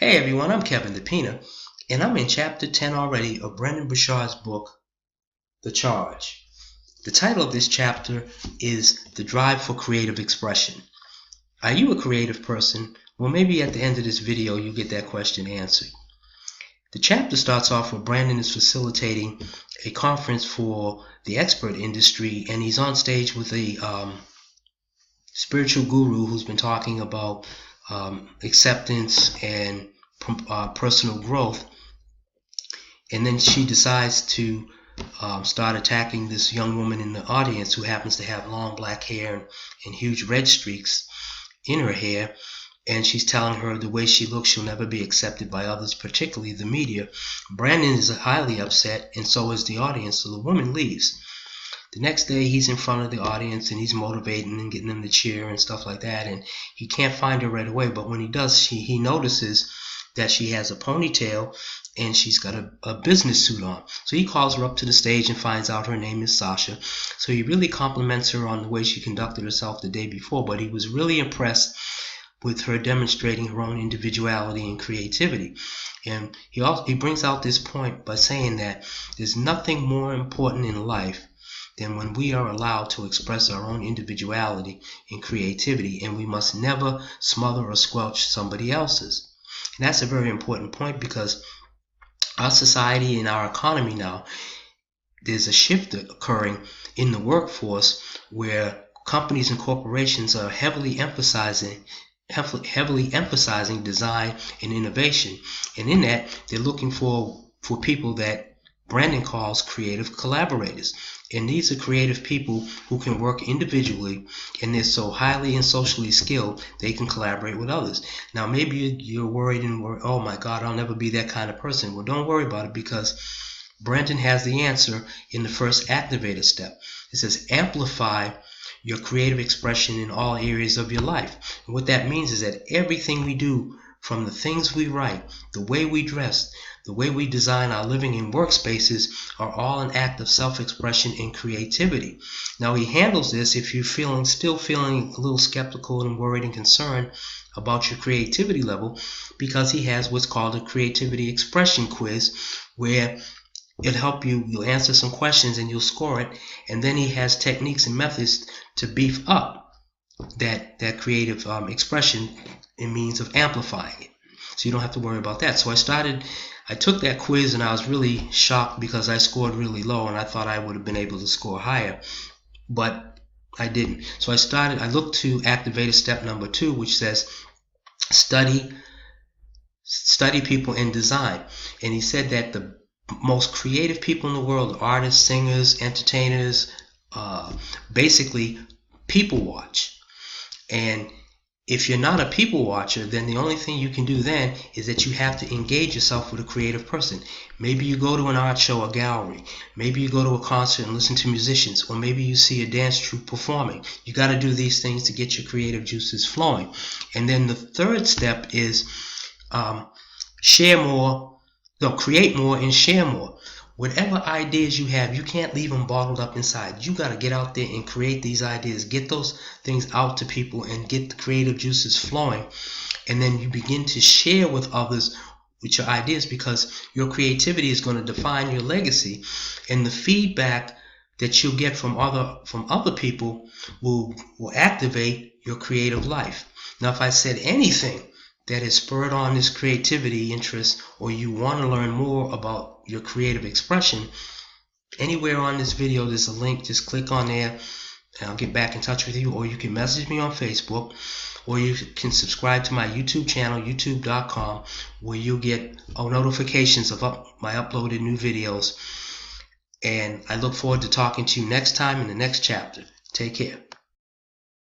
Hey everyone, I'm Kevin DePina, and I'm in chapter 10 already of Brendon Burchard's book, The Charge. The title of this chapter is The Drive for Creative Expression. Are you a creative person? Well, maybe at the end of this video you'll get that question answered. The chapter starts off where Brendon is facilitating a conference for the expert industry, and he's on stage with a spiritual guru who's been talking about acceptance and personal growth, and then she decides to start attacking this young woman in the audience who happens to have long black hair and huge red streaks in her hair, and she's telling her the way she looks she'll never be accepted by others, particularly the media. Brendon is highly upset, and so is the audience, so the woman leaves. The next day he's in front of the audience and he's motivating and getting them to cheer and stuff like that, and he can't find her right away, but when he does, he notices that she has a ponytail and she's got a business suit on. So he calls her up to the stage and finds out her name is Sasha. So he really compliments her on the way she conducted herself the day before, but he was really impressed with her demonstrating her own individuality and creativity. And he brings out this point by saying that there's nothing more important in life than when we are allowed to express our own individuality and creativity, and we must never smother or squelch somebody else's. And that's a very important point, because our society and our economy now, there's a shift occurring in the workforce where companies and corporations are heavily emphasizing design and innovation, and in that they're looking for people that Brendon calls creative collaborators. And these are creative people who can work individually, and they're so highly and socially skilled they can collaborate with others. Now maybe you're worried oh my God, I'll never be that kind of person. Well, don't worry about it, because Brendon has the answer in the first activator step. It says amplify your creative expression in all areas of your life. And what that means is that everything we do, from the things we write, the way we dress, the way we design our living and workspaces, are all an act of self-expression and creativity. Now he handles this if you're still feeling a little skeptical and worried and concerned about your creativity level, because he has what's called a creativity expression quiz, where it'll help you'll answer some questions and you'll score it, and then he has techniques and methods to beef up that creative expression in means of amplifying it, so you don't have to worry about that. So I took that quiz, and I was really shocked because I scored really low, and I thought I would have been able to score higher, but I didn't. So I looked to activator step number 2, which says study people and design. And he said that the most creative people in the world, artists, singers, entertainers, basically people watch. And if you're not a people watcher, then the only thing you can do then is that you have to engage yourself with a creative person. Maybe you go to an art show, a gallery. Maybe you go to a concert and listen to musicians, or maybe you see a dance troupe performing. You got to do these things to get your creative juices flowing. And then the third step is create more and share more. Whatever ideas you have, you can't leave them bottled up inside. You got to get out there and create these ideas, get those things out to people, and get the creative juices flowing. And then you begin to share with others with your ideas, because your creativity is going to define your legacy, and the feedback that you'll get from other people will activate your creative life. Now, if I said anything that has spurred on this creativity interest, or you want to learn more about your creative expression, anywhere on this video there's a link. Just click on there and I'll get back in touch with you, or you can message me on Facebook, or you can subscribe to my YouTube channel, youtube.com, where you'll get notifications of my uploaded new videos. And I look forward to talking to you next time in the next chapter. Take care.